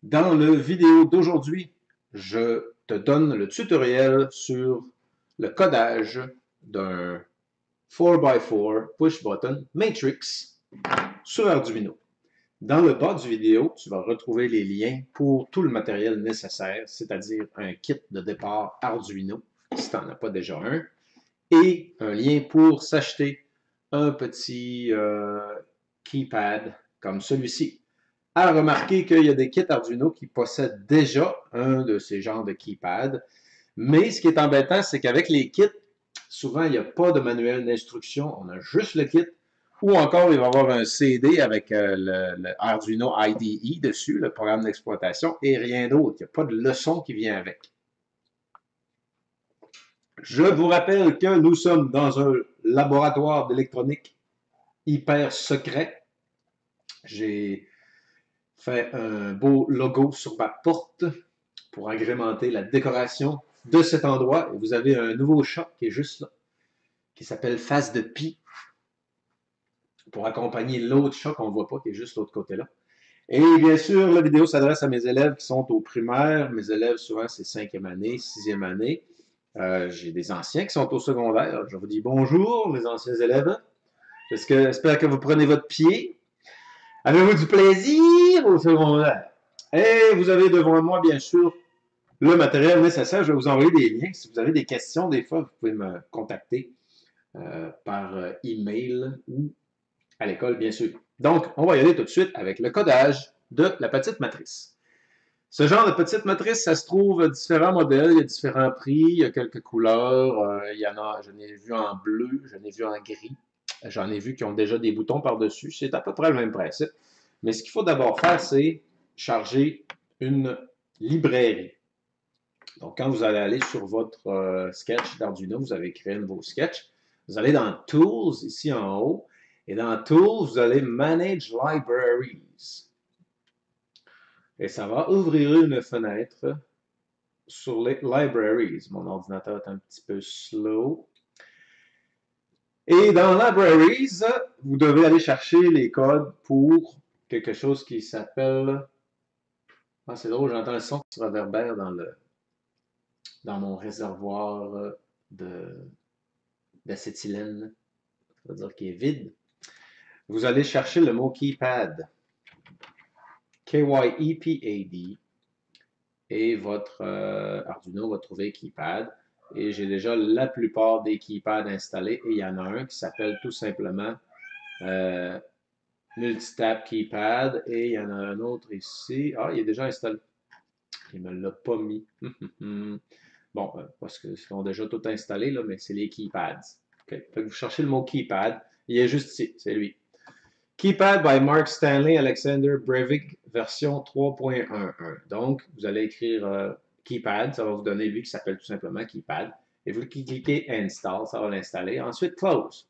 Dans le vidéo d'aujourd'hui, je te donne le tutoriel sur le codage d'un 4x4 push button matrix sur Arduino. Dans le bas du vidéo, tu vas retrouver les liens pour tout le matériel nécessaire, c'est-à-dire un kit de départ Arduino, si tu n'en as pas déjà un, et un lien pour s'acheter un petit keypad comme celui-ci. À remarquer qu'il y a des kits Arduino qui possèdent déjà un de ces genres de keypad. Mais ce qui est embêtant, c'est qu'avec les kits, souvent, il n'y a pas de manuel d'instruction. On a juste le kit. Ou encore, il va y avoir un CD avec le Arduino IDE dessus, le programme d'exploitation, et rien d'autre. Il n'y a pas de leçon qui vient avec. Je vous rappelle que nous sommes dans un laboratoire d'électronique hyper secret. J'ai fait un beau logo sur ma porte pour agrémenter la décoration de cet endroit. Et vous avez un nouveau chat qui est juste là, qui s'appelle Face de Pie, pour accompagner l'autre chat qu'on ne voit pas, qui est juste de l'autre côté-là. Et bien sûr, la vidéo s'adresse à mes élèves qui sont au primaire. Mes élèves, souvent, c'est 5e année, 6e année. J'ai des anciens qui sont au secondaire. Je vous dis bonjour, mes anciens élèves. J'espère que vous prenez votre pied. Avez-vous du plaisir au secondaire? Et vous avez devant moi, bien sûr, le matériel nécessaire. Je vais vous envoyer des liens. Si vous avez des questions, des fois, vous pouvez me contacter par email ou à l'école, bien sûr. Donc, on va y aller tout de suite avec le codage de la petite matrice. Ce genre de petite matrice, ça se trouve à différents modèles, il y a différents prix, il y a quelques couleurs, il y en a, j'en ai vu en bleu, j'en ai vu en gris, j'en ai vu qui ont déjà des boutons par-dessus, c'est à peu près le même principe. Mais ce qu'il faut d'abord faire, c'est charger une librairie. Donc, quand vous allez aller sur votre sketch d'Arduino, vous avez créé un nouveau sketch, vous allez dans Tools, ici en haut, et dans Tools, vous allez Manage Libraries. Et ça va ouvrir une fenêtre sur les Libraries. Mon ordinateur est un petit peu slow. Et dans Libraries, vous devez aller chercher les codes pour quelque chose qui s'appelle... Ah, c'est drôle, j'entends le son qui se réverbère dans mon réservoir d'acétylène. Ça veut dire qu'il est vide. Vous allez chercher le mot keypad. K-Y-E-P-A-D. Et votre Arduino va trouver keypad. Et j'ai déjà la plupart des keypads installés. Et il y en a un qui s'appelle tout simplement Multitap Keypad. Et il y en a un autre ici. Ah, il est déjà installé. Il ne me l'a pas mis. Bon, parce qu'ils sont déjà tout installés, là, mais c'est les keypads. Okay. Fait que vous cherchez le mot keypad. Il est juste ici. C'est lui. Keypad by Mark Stanley Alexander Breivik, version 3.11. Donc, vous allez écrire Keypad, ça va vous donner lui qui s'appelle tout simplement Keypad. Et vous cliquez Install, ça va l'installer. Ensuite, Close.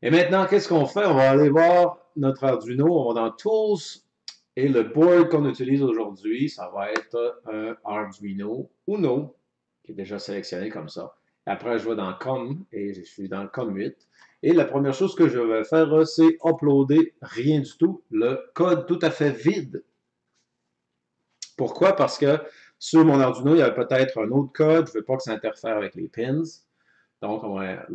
Et maintenant, qu'est-ce qu'on fait? On va aller voir notre Arduino, on va dans Tools, et le board qu'on utilise aujourd'hui, ça va être un Arduino Uno, qui est déjà sélectionné comme ça. Après, je vais dans COM, et je suis dans COM 8. Et la première chose que je vais faire, c'est uploader rien du tout, le code tout à fait vide. Pourquoi? Parce que sur mon Arduino, il y a peut-être un autre code, je ne veux pas que ça interfère avec les pins. Donc, on va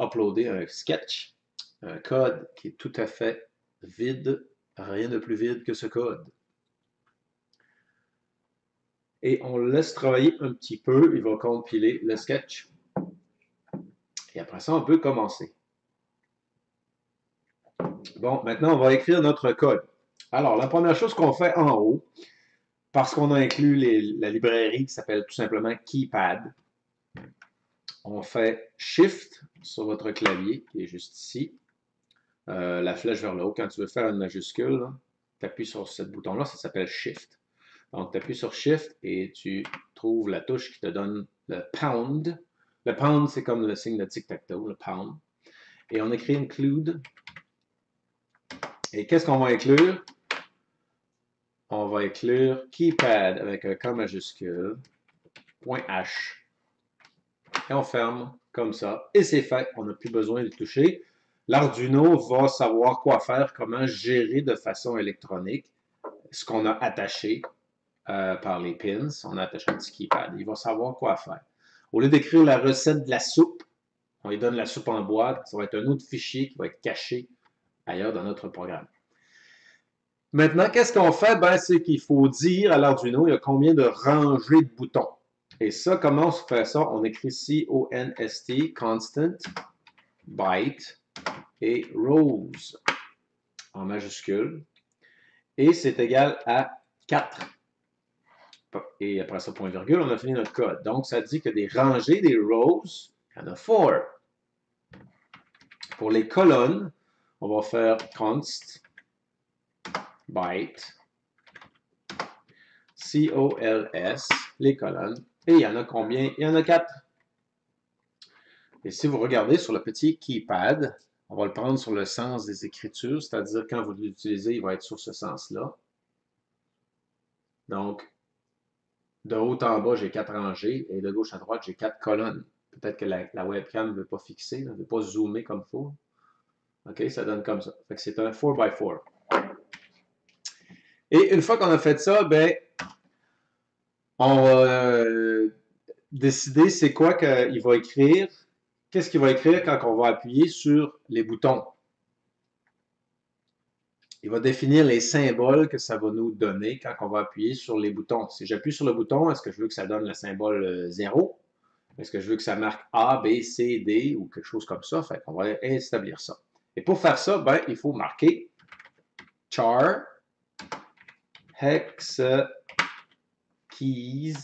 uploader un sketch, un code qui est tout à fait vide, rien de plus vide que ce code. Et on le laisse travailler un petit peu, il va compiler le sketch. Et après ça, on peut commencer. Bon, maintenant, on va écrire notre code. Alors, la première chose qu'on fait en haut, parce qu'on a inclus la librairie qui s'appelle tout simplement Keypad, on fait Shift sur votre clavier, qui est juste ici, la flèche vers le haut. Quand tu veux faire une majuscule, tu appuies sur ce bouton-là, ça s'appelle Shift. Donc, tu appuies sur Shift et tu trouves la touche qui te donne le pound. Le pound, c'est comme le signe de tic-tac-toe, le pound. Et on écrit include. Et qu'est-ce qu'on va inclure? On va inclure keypad avec un K majuscule, .h. Et on ferme comme ça. Et c'est fait, on n'a plus besoin de toucher. L'Arduino va savoir quoi faire, comment gérer de façon électronique ce qu'on a attaché par les pins. On a attaché un petit keypad. Il va savoir quoi faire. Au lieu d'écrire la recette de la soupe, on lui donne la soupe en boîte. Ça va être un autre fichier qui va être caché ailleurs dans notre programme. Maintenant, qu'est-ce qu'on fait? Ben, c'est qu'il faut dire à l'Arduino, il y a combien de rangées de boutons. Et ça, comment on fait ça? On écrit CONST, constant, byte, et rows en majuscule. Et c'est égal à 4. Et après ça, point virgule, on a fini notre code. Donc, ça dit que des rangées, des rows, il y en a 4. Pour les colonnes, on va faire const, byte, COLS, les colonnes. Et il y en a combien? Il y en a 4. Et si vous regardez sur le petit keypad, on va le prendre sur le sens des écritures, c'est-à-dire quand vous l'utilisez, il va être sur ce sens-là. Donc, de haut en bas, j'ai 4 rangées et de gauche à droite, j'ai 4 colonnes. Peut-être que la webcam ne veut pas fixer, ne veut pas zoomer comme il faut. OK, ça donne comme ça. Fait que c'est un 4x4. Et une fois qu'on a fait ça, ben, on va décider c'est quoi qu'il va écrire. Qu'est-ce qu'il va écrire quand on va appuyer sur les boutons? Il va définir les symboles que ça va nous donner quand on va appuyer sur les boutons. Si j'appuie sur le bouton, est-ce que je veux que ça donne le symbole 0? Est-ce que je veux que ça marque A, B, C, D ou quelque chose comme ça? Fait qu'on va établir ça. Et pour faire ça, ben, il faut marquer char hex keys.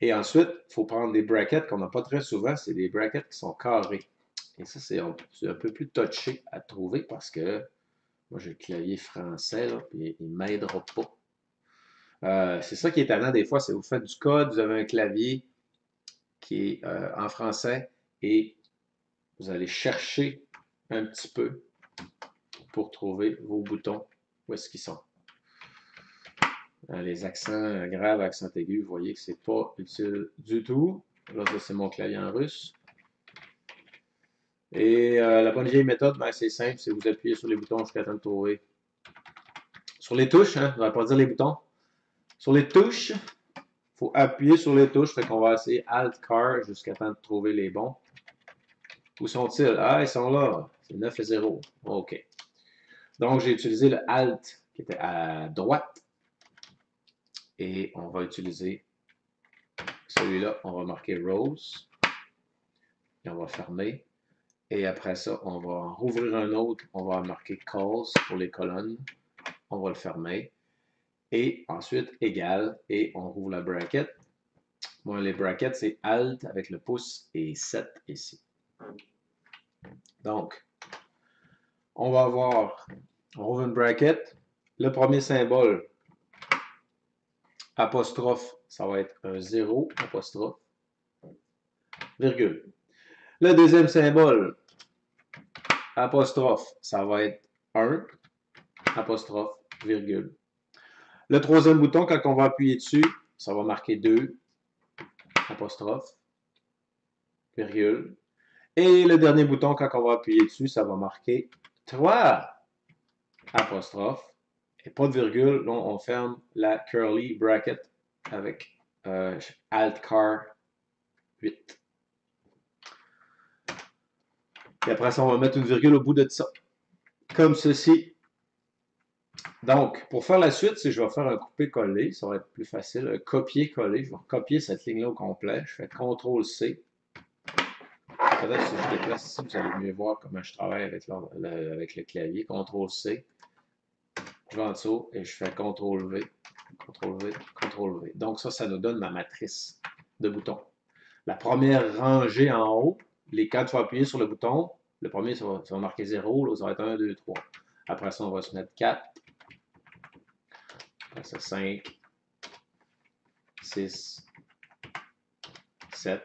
Et ensuite, il faut prendre des brackets qu'on n'a pas très souvent. C'est des brackets qui sont carrés. Et ça, c'est un peu plus touché à trouver parce que moi, j'ai le clavier français, là, puis il ne m'aidera pas. C'est ça qui est étonnant des fois, c'est que vous faites du code, vous avez un clavier qui est en français et vous allez chercher un petit peu pour trouver vos boutons. Où est-ce qu'ils sont? Les accents graves, accents aigus, vous voyez que c'est pas utile du tout. Là, ça, c'est mon clavier en russe. Et la bonne vieille méthode, ben, c'est simple, c'est vous appuyez sur les boutons jusqu'à temps de trouver. Sur les touches, hein, on ne va pas dire les boutons. Sur les touches, il faut appuyer sur les touches, fait qu'on va essayer Alt-Car jusqu'à temps de trouver les bons. Où sont-ils? Ah, ils sont là. C'est 9 et 0. OK. Donc, j'ai utilisé le Alt qui était à droite. Et on va utiliser celui-là. On va marquer Rows. Et on va fermer. Et après ça, on va rouvrir un autre. On va marquer Calls pour les colonnes. On va le fermer. Et ensuite, égal. Et on rouvre la bracket. Moi, les brackets, c'est Alt avec le pouce et 7 ici. Donc, on va avoir, on rouvre une bracket. Le premier symbole, apostrophe, ça va être un 0, apostrophe, virgule. Le deuxième symbole, apostrophe, ça va être 1, apostrophe, virgule. Le troisième bouton, quand on va appuyer dessus, ça va marquer 2, apostrophe, virgule. Et le dernier bouton, quand on va appuyer dessus, ça va marquer 3, apostrophe, et pas de virgule. Là, on ferme la curly bracket avec Alt-Car 8. Et après ça, on va mettre une virgule au bout de ça. Comme ceci. Donc, pour faire la suite, si je vais faire un copier-coller, ça va être plus facile. Un copier-coller, je vais copier cette ligne-là au complet. Je fais CTRL-C. Peut-être si je déplace ici, vous allez mieux voir comment je travaille avec le clavier. CTRL-C. Je vais en dessous et je fais CTRL-V. CTRL-V, CTRL-V. Donc ça nous donne ma matrice de boutons. La première rangée en haut, quand tu vas appuyer sur le bouton, le premier, ça va marquer 0, là, ça va être 1, 2, 3. Après ça, on va se mettre 4. Après ça, 5, 6, 7.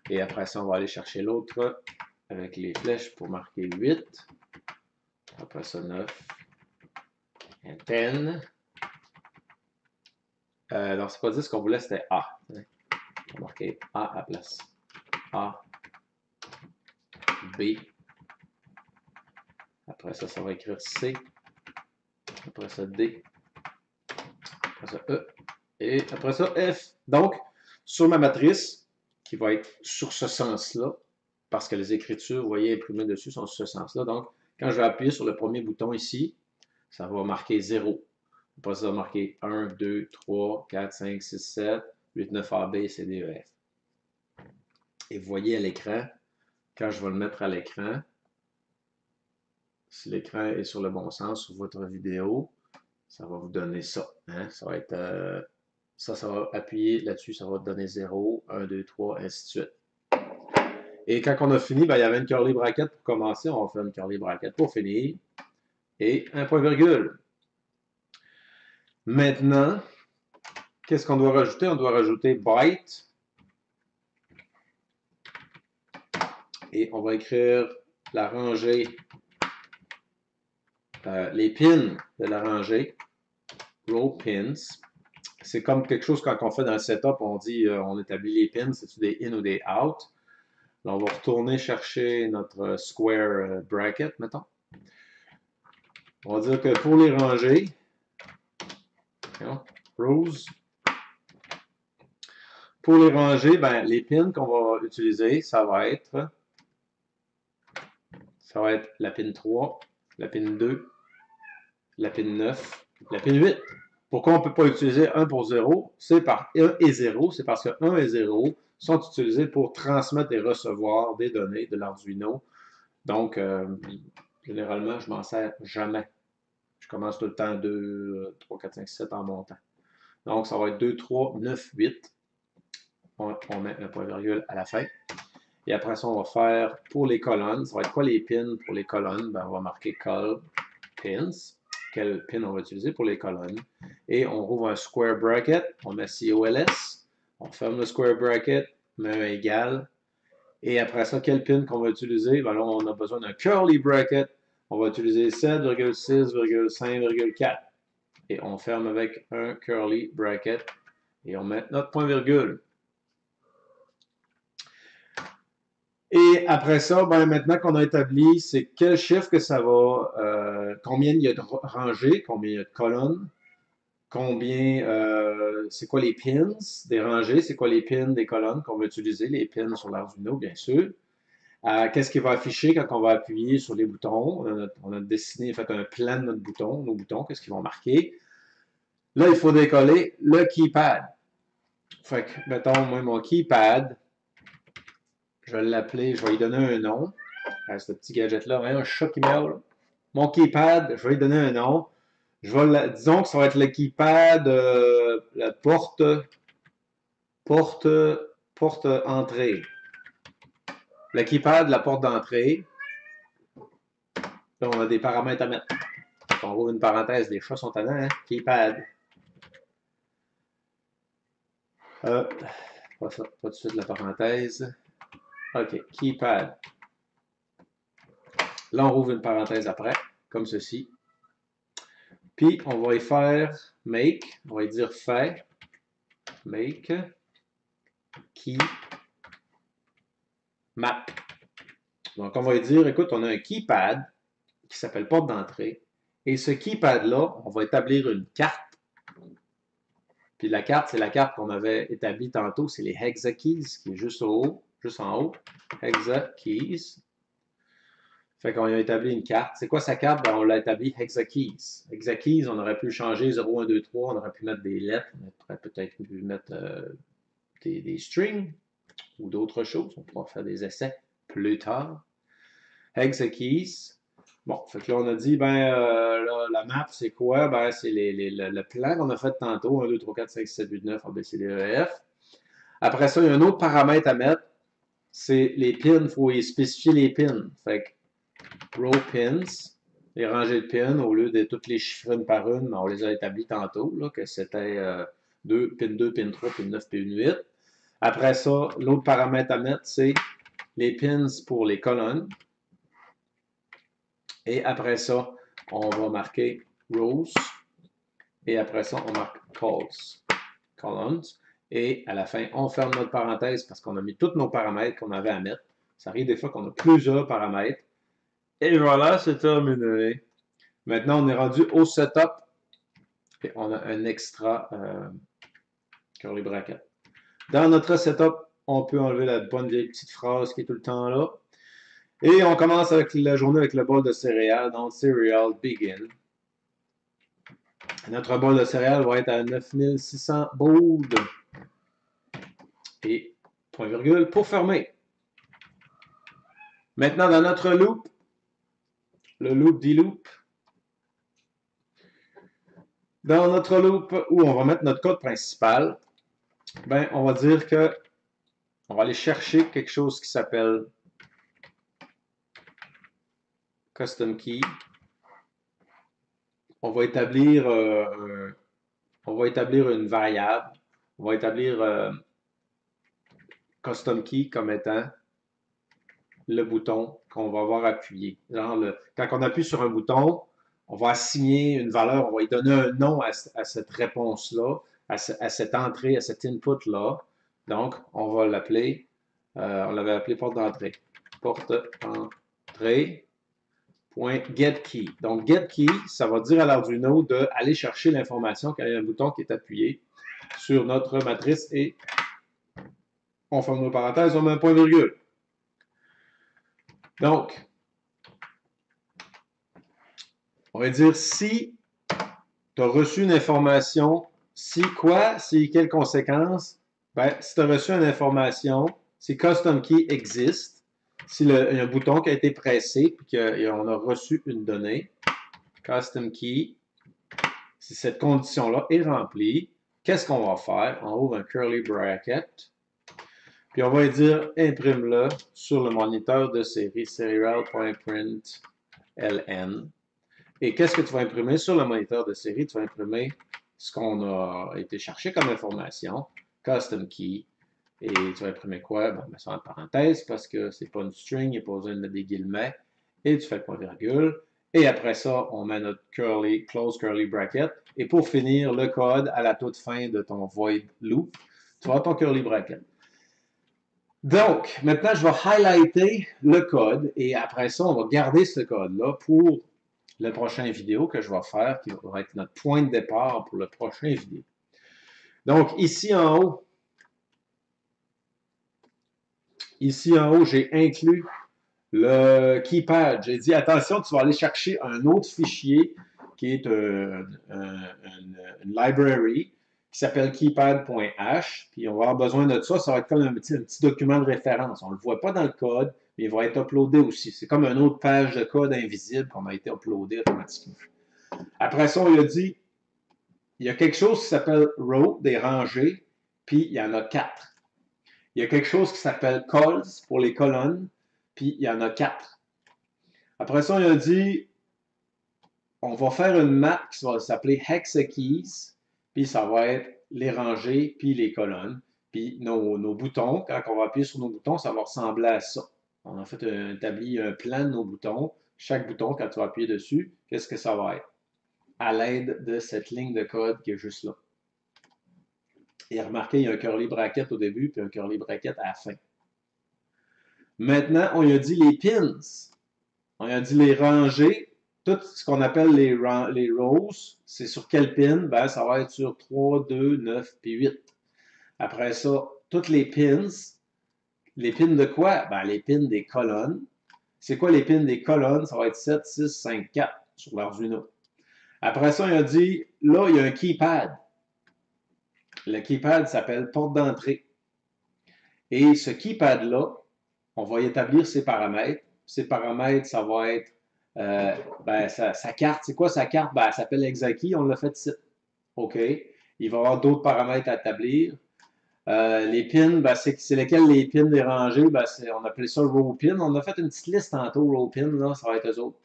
Et après ça, on va aller chercher l'autre avec les flèches pour marquer 8. Après ça, 9. Et 10. Donc, c'est pas 10 qu'on voulait, c'était A. On va marquer A à la place. A. B. Après ça, ça va écrire C après ça D, après ça E, et après ça F. Donc, sur ma matrice, qui va être sur ce sens-là, parce que les écritures, vous voyez, imprimées dessus sont sur ce sens-là. Donc, quand je vais appuyer sur le premier bouton ici, ça va marquer 0. Après ça va marquer 1, 2, 3, 4, 5, 6, 7, 8, 9, A, B, C, D, E, F. Et vous voyez à l'écran, quand je vais le mettre à l'écran, si l'écran est sur le bon sens sur votre vidéo, ça va vous donner ça. Hein? Ça va être, ça va appuyer là-dessus, ça va donner 0, 1, 2, 3, ainsi de suite. Et quand on a fini, ben, il y avait une curly bracket pour commencer. On va faire une curly bracket pour finir. Et un point virgule. Maintenant, qu'est-ce qu'on doit rajouter? On doit rajouter byte. Et on va écrire la rangée, les pins de la rangée, row pins. C'est comme quelque chose quand on fait dans le setup, on dit, on établit les pins, c'est-tu des in ou des out. Là, on va retourner chercher notre square bracket, mettons. On va dire que pour les rangées, rows, pour les rangées, ben, les pins qu'on va utiliser, ça va être la pin 3, la pin 2, la pin 9, la pin 8. Pourquoi on ne peut pas utiliser 1 pour 0? C'est par 1 et 0, c'est parce que 1 et 0 sont utilisés pour transmettre et recevoir des données de l'Arduino. Donc, généralement, je m'en sers jamais. Je commence tout le temps 2, 3, 4, 5, 7 en montant. Donc, ça va être 2, 3, 9, 8. On met un point virgule à la fin. Et après ça, on va faire pour les colonnes. Ça va être quoi les pins pour les colonnes? Ben, on va marquer col pins. Quel pin on va utiliser pour les colonnes? Et on rouvre un square bracket. On met COLS. On ferme le square bracket. On met un égal. Et après ça, quel pin qu'on va utiliser? Ben là, on a besoin d'un curly bracket. On va utiliser 7,6,5,4. Et on ferme avec un curly bracket. Et on met notre point virgule. Et après ça, ben maintenant qu'on a établi, c'est quel chiffre que ça va, combien il y a de rangées, combien il y a de colonnes, combien, c'est quoi les pins des rangées, c'est quoi les pins des colonnes qu'on va utiliser, les pins sur l'Arduino, bien sûr. Qu'est-ce qui va afficher quand on va appuyer sur les boutons? On a dessiné, fait un plan de nos boutons, qu'est-ce qu'ils vont marquer. Là, il faut décoller le keypad. Fait que, mettons, moi, mon keypad, je vais l'appeler, je vais lui donner un nom. Ce petit gadget-là, un chat qui meurt. Mon keypad, je vais lui donner un nom. Disons que ça va être le keypad, la porte entrée. Le keypad, la porte d'entrée. Là, on a des paramètres à mettre. On rouvre une parenthèse, les chats sont tannants, hein? Keypad. Pas tout de suite la parenthèse. OK, keypad. Là, on rouvre une parenthèse après, comme ceci. Puis, on va y faire make. On va y dire fait. Make. Key. Map. Donc, on va y dire, écoute, on a un keypad qui s'appelle porte d'entrée. Et ce keypad-là, on va établir une carte. Puis la carte, c'est la carte qu'on avait établie tantôt. C'est les hexa keys, qui est juste en haut. Hexa keys. Fait qu'on a établi une carte. C'est quoi sa carte? Ben, on l'a établi hexa keys. Hexa keys, on aurait pu changer 0, 1, 2, 3. On aurait pu mettre des lettres. On aurait peut-être pu mettre des strings ou d'autres choses. On pourra faire des essais plus tard. Hexa keys. Bon, fait que là, on a dit, ben, la map, c'est quoi? Ben, c'est le plan qu'on a fait tantôt. 1, 2, 3, 4, 5, 6, 7, 8, 9, A, B, C, D, E, F. Après ça, il y a un autre paramètre à mettre. C'est les pins. Il faut y spécifier les pins. Fait que row pins, les rangées de pins, au lieu de toutes les chiffrer une par une, on les a établis tantôt, là, que c'était pin 2, pin 3, pin 9, pin 8. Après ça, l'autre paramètre à mettre, c'est les pins pour les colonnes. Et après ça, on va marquer rows. Et après ça, on marque columns. Et à la fin, on ferme notre parenthèse parce qu'on a mis tous nos paramètres qu'on avait à mettre. Ça arrive des fois qu'on a plusieurs paramètres. Et voilà, c'est terminé. Maintenant, on est rendu au setup Et on a un extra curly bracket. Dans notre setup, on peut enlever la bonne vieille petite phrase qui est tout le temps là. Et on commence avec la journée avec le bol de céréales. Donc, cereal begin. Notre bol de céréales va être à 9600 baud. Et point virgule pour fermer. Maintenant, dans notre loop, le loop dit loop. Dans notre loop où on va mettre notre code principal, ben, on va dire que on va aller chercher quelque chose qui s'appelle custom key. On va établir une variable. On va établir custom key comme étant le bouton qu'on va avoir appuyé. Genre quand on appuie sur un bouton, on va assigner une valeur, on va lui donner un nom à cette réponse-là, à cette entrée, à cet input-là. Donc, on va l'appeler, on l'avait appelé porte d'entrée. Porte d'entrée. .getKey. Donc, getKey, ça va dire à l'Arduino d'aller chercher l'information quand il y a un bouton qui est appuyé sur notre matrice et on ferme nos parenthèses, on met un point virgule. Donc, on va dire si tu as reçu une information, si quelle conséquence? Ben, si tu as reçu une information, si custom key existe, s'il y a un bouton qui a été pressé et qu'on a reçu une donnée, custom key, si cette condition-là est remplie, qu'est-ce qu'on va faire? On ouvre un curly bracket, puis on va dire imprime-le sur le moniteur de série serial.println. Et qu'est-ce que tu vas imprimer sur le moniteur de série? Tu vas imprimer ce qu'on a été chercher comme information, custom key. Et tu vas imprimer quoi? Ben, ça en parenthèse parce que c'est pas une string, il n'y a pas besoin de mettre des guillemets. Et tu fais le point virgule. Et après ça, on met notre close curly bracket. Et pour finir le code à la toute fin de ton void loop, tu vas avoir ton curly bracket. Donc, maintenant, je vais highlighter le code. Et après ça, on va garder ce code-là pour le prochain vidéo que je vais faire, qui va être notre point de départ pour le prochain vidéo. Donc, ici en haut, j'ai inclus le keypad. J'ai dit, attention, tu vas aller chercher un autre fichier qui est une library qui s'appelle keypad.h. Puis on va avoir besoin de ça. Ça va être comme un petit document de référence. On ne le voit pas dans le code, mais il va être uploadé aussi. C'est comme une autre page de code invisible qu'on a été uploadé automatiquement. Après ça, on lui a dit, il y a quelque chose qui s'appelle row, des rangées, puis il y en a 4. Il y a quelque chose qui s'appelle cols pour les colonnes, puis il y en a 4. Après ça, on a dit, on va faire une map qui va s'appeler hexakeys, puis ça va être les rangées, puis les colonnes. Puis nos boutons, quand on va appuyer sur nos boutons, ça va ressembler à ça. On a fait établi un plan de nos boutons. Chaque bouton, quand tu vas appuyer dessus, qu'est-ce que ça va être? À l'aide de cette ligne de code qui est juste là. Et remarquez, il y a un curly bracket au début, puis un curly bracket à la fin. Maintenant, on lui a dit les pins. On lui a dit les rangées. Tout ce qu'on appelle les rows, c'est sur quel pin? Ben, ça va être sur 3, 2, 9, puis 8. Après ça, toutes les pins de quoi? Ben, les pins des colonnes. C'est quoi les pins des colonnes? Ça va être 7, 6, 5, 4 sur l'Arduino. Après ça, on a dit, là, il y a un keypad. Le keypad s'appelle porte d'entrée. Et ce keypad-là, on va y établir ses paramètres. Ses paramètres, ça va être sa carte. C'est quoi sa carte? Ben, elle s'appelle Hexakey, on l'a fait ici. OK. Il va y avoir d'autres paramètres à établir. Les pins, ben, c'est lesquels les pins dérangés? Ben, on appelait ça row pin. On a fait une petite liste tantôt, row pin, là, ça va être eux autres.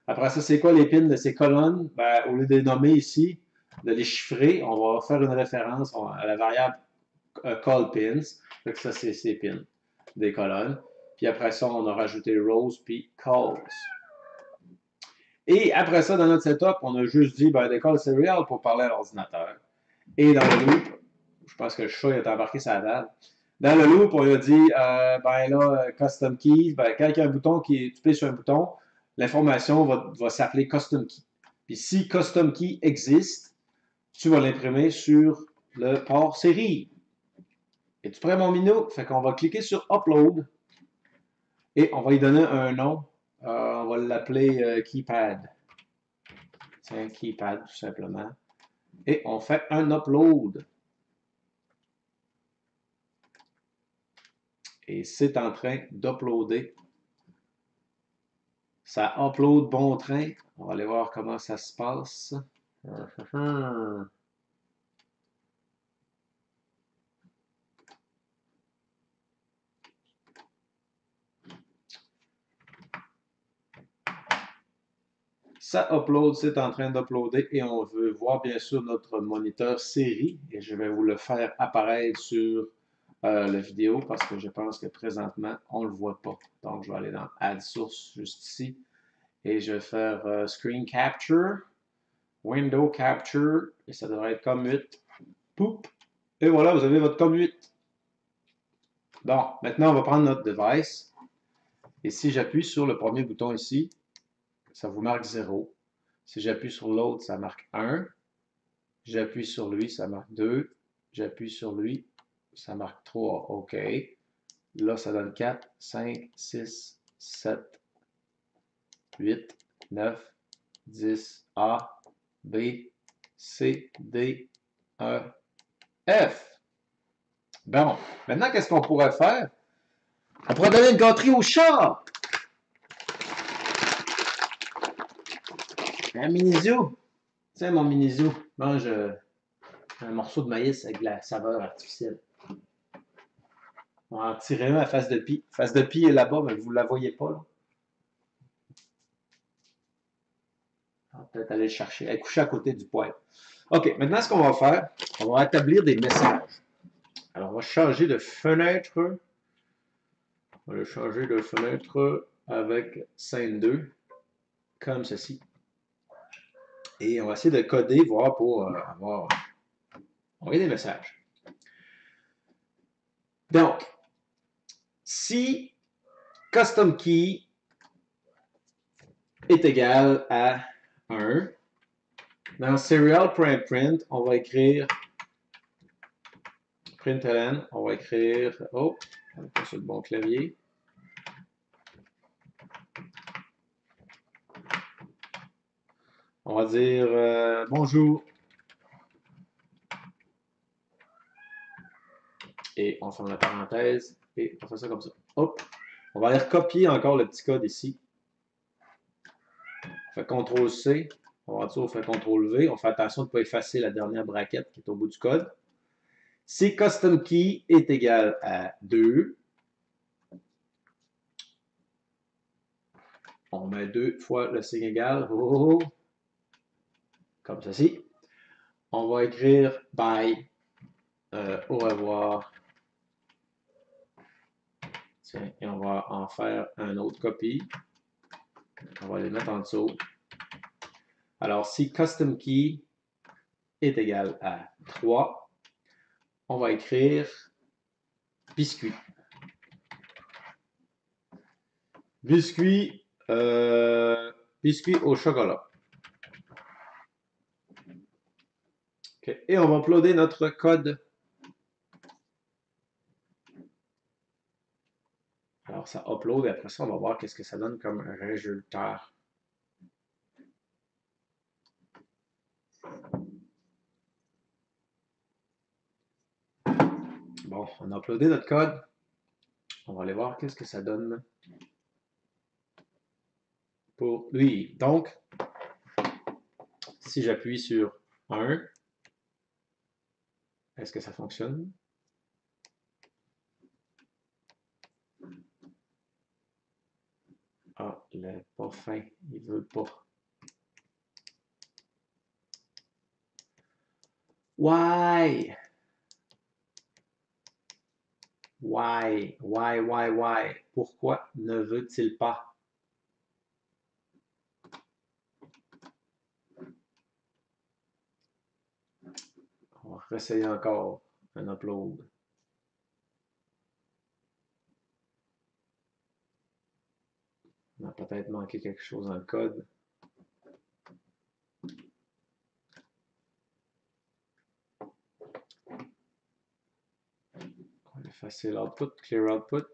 Après ça, c'est quoi les pins de ces colonnes? Ben, au lieu de les nommer ici, de les chiffrer, on va faire une référence à la variable call pins. Donc ça, c'est ces pins des colonnes. Puis après ça, on a rajouté rows puis calls. Et après ça, dans notre setup, on a juste dit ben, des calls serial pour parler à l'ordinateur. Et dans le loop, je pense que le chat est embarqué sur la table. Dans le loop, on a dit ben là, custom key, ben, quand il y a un bouton tu payes sur un bouton, l'information va s'appeler custom key. Puis si custom key existe, tu vas l'imprimer sur le port série. Es-tu prêt, mon minou? Fait qu'on va cliquer sur Upload et on va lui donner un nom. On va l'appeler Keypad. Tiens, Keypad, tout simplement. Et on fait un upload. Et c'est en train d'uploader. Ça upload bon train. On va aller voir comment ça se passe. Ça upload, c'est en train d'uploader et on veut voir bien sûr notre moniteur série et je vais vous le faire apparaître sur la vidéo parce que je pense que présentement on ne le voit pas. Donc je vais aller dans Add Source juste ici et je vais faire Screen Capture, Window Capture et ça devrait être COM8. Poup! Et voilà, vous avez votre COM8. Bon, maintenant on va prendre notre device et si j'appuie sur le premier bouton ici, ça vous marque 0. Si j'appuie sur l'autre, ça marque 1. J'appuie sur lui, ça marque 2. J'appuie sur lui, ça marque 3. OK. Là, ça donne 4, 5, 6, 7, 8, 9, 10, A, B, C, D, E, F. Bon, maintenant, qu'est-ce qu'on pourrait faire? On pourrait donner une gâterie au chat. Un mini-zoo. Tiens, mon mini-zoo, mange un morceau de maïs avec de la saveur artificielle. On va en tirer un à face de pie. Face de pie est là-bas, mais vous ne la voyez pas. Là. On va peut-être aller le chercher. Elle est couchée à côté du poêle. OK, maintenant, ce qu'on va faire, on va établir des messages. Alors, on va changer de fenêtre. On va le changer de fenêtre avec scène 2, comme ceci. Et on va essayer de coder, voir pour avoir envoyer des messages. Donc, si custom key est égal à 1, dans serial print, on va écrire println, on va écrire, oh, on va faire sur le bon clavier. On va dire bonjour. Et on ferme la parenthèse et on fait ça comme ça. Hop. On va aller recopier encore le petit code ici. On fait CTRL-C. On va en dessous, on fait CTRL-V. On fait attention de ne pas effacer la dernière braquette qui est au bout du code. Si custom key est égal à 2, on met 2 fois le signe égal. Oh, comme ceci. On va écrire bye, au revoir. Tiens, et on va en faire un autre copie. On va les mettre en dessous. Alors, si custom key est égal à 3, on va écrire biscuit. Biscuit, biscuit au chocolat. Okay. Et on va uploader notre code. Alors, ça upload et après ça, on va voir qu'est-ce que ça donne comme résultat. Bon, on a uploadé notre code. On va aller voir qu'est-ce que ça donne pour lui. Donc, si j'appuie sur 1, est-ce que ça fonctionne? Ah, il n'est pas fin. Il ne veut pas. Why? Why? Pourquoi ne veut-il pas? On va réessayer encore un upload. On a peut-être manqué quelque chose dans le code. Effacer l'output, clear output.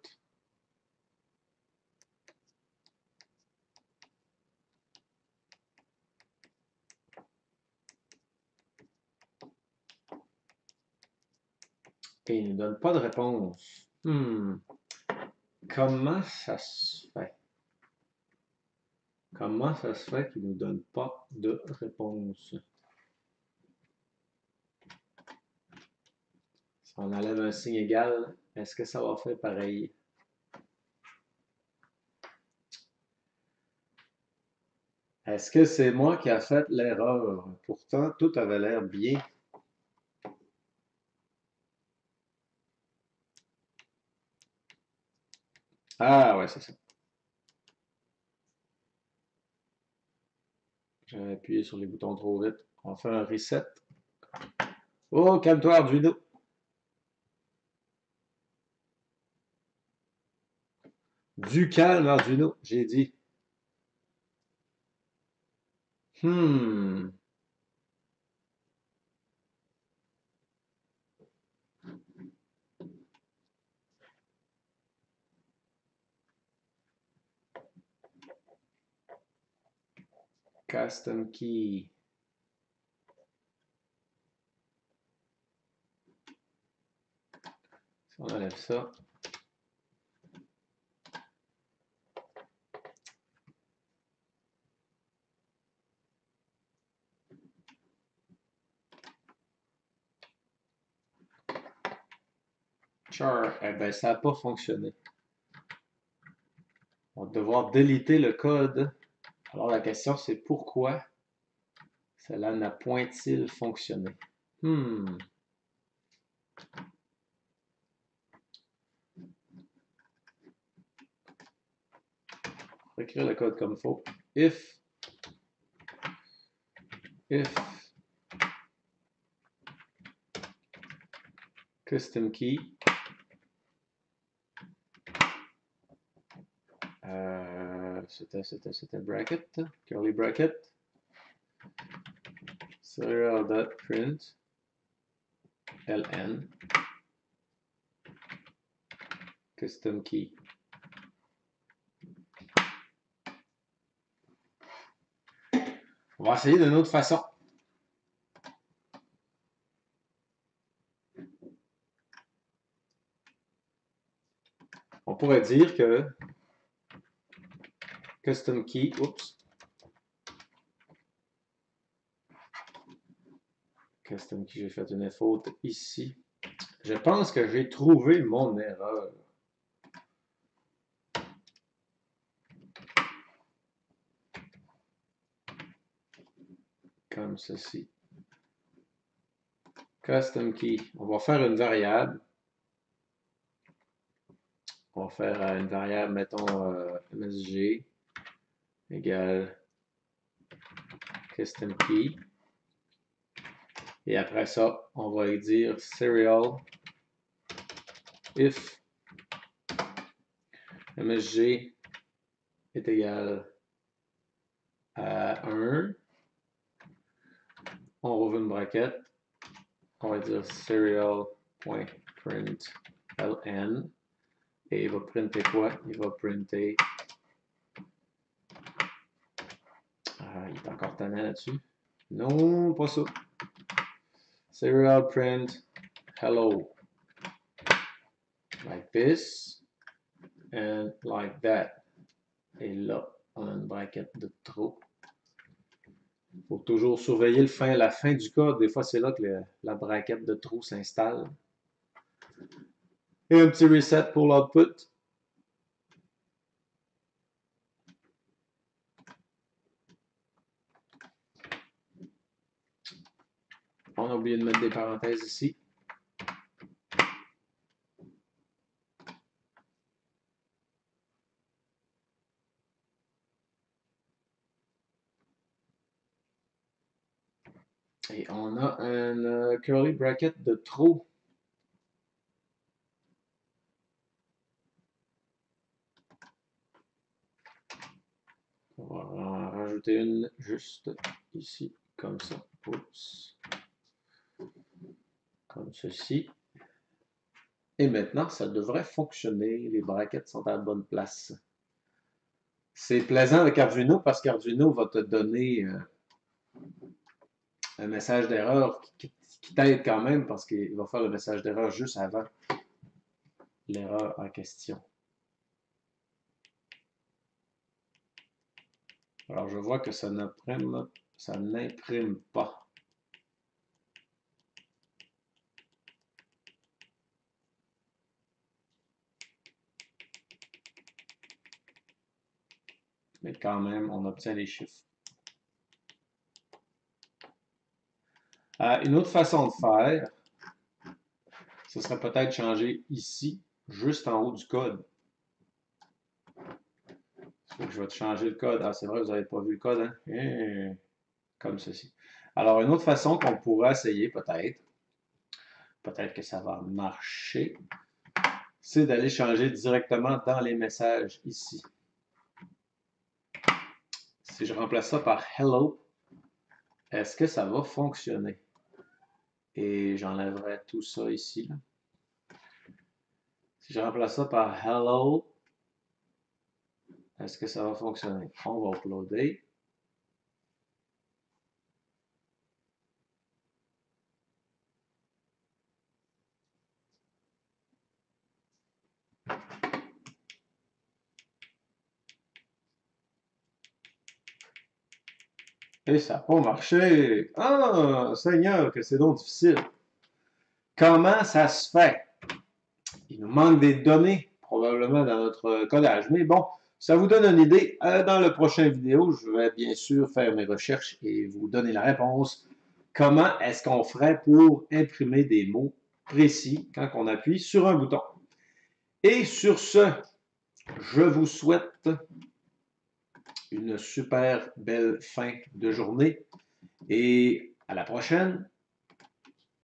Et il ne donne pas de réponse. Comment ça se fait? Comment ça se fait qu'il ne nous donne pas de réponse? Si on enlève un signe égal, est-ce que ça va faire pareil? Est-ce que c'est moi qui a fait l'erreur? Pourtant, tout avait l'air bien. Ah ouais, c'est ça. J'ai appuyé sur les boutons trop vite. On fait un reset. Oh, calme-toi, Arduino. Du calme, Arduino, j'ai dit. Hmm. Custom key. Si on enlève ça. Char, eh ben ça n'a pas fonctionné. On va devoir déliter le code. Alors la question c'est pourquoi cela n'a point-il fonctionné? Écrire le code comme il faut. If custom key c'était bracket, curly bracket, serial.print ln custom key. On va essayer d'une autre façon. On pourrait dire que custom key, custom key, j'ai fait une faute ici. Je pense que j'ai trouvé mon erreur. Comme ceci. Custom key. On va faire une variable. On va faire une variable, mettons MSG égale custom key. Et après ça, on va dire serial if MSG est égal à 1. On rouvre une braquette. On va dire serial.println. Et il va printer quoi? Il va printer. Ah, il est encore tannant là-dessus. Non, pas ça. Serial print hello. Like this. And like that. Et là, on a une braquette de trop. Il faut toujours surveiller la fin du code. Des fois, c'est là que la braquette de trou s'installe. Et un petit reset pour l'output. On a oublié de mettre des parenthèses ici. Et on a un curly bracket de trop. On va en rajouter une juste ici, comme ça. Oups. Comme ceci. Et maintenant, ça devrait fonctionner. Les braquettes sont à la bonne place. C'est plaisant avec Arduino parce qu'Arduino va te donner un message d'erreur qui t'aide quand même parce qu'il va faire le message d'erreur juste avant l'erreur en question. Alors, je vois que ça n'imprime pas. Mais quand même, on obtient les chiffres. Une autre façon de faire, ce serait peut-être changer ici, juste en haut du code. Je vais te changer le code. Ah, c'est vrai, vous n'avez pas vu le code, hein? Comme ceci. Alors, une autre façon qu'on pourrait essayer, peut-être que ça va marcher, c'est d'aller changer directement dans les messages ici. Si je remplace ça par Hello, est-ce que ça va fonctionner? Et j'enlèverai tout ça ici. Là. Si je remplace ça par Hello, est-ce que ça va fonctionner? On va uploader. Et ça n'a pas marché. Ah, Seigneur, que c'est donc difficile. Comment ça se fait? Il nous manque des données, probablement dans notre codage. Mais bon, ça vous donne une idée. Dans le prochain vidéo, je vais bien sûr faire mes recherches et vous donner la réponse. Comment est-ce qu'on ferait pour imprimer des mots précis quand on appuie sur un bouton? Et sur ce, je vous souhaite une super belle fin de journée et à la prochaine.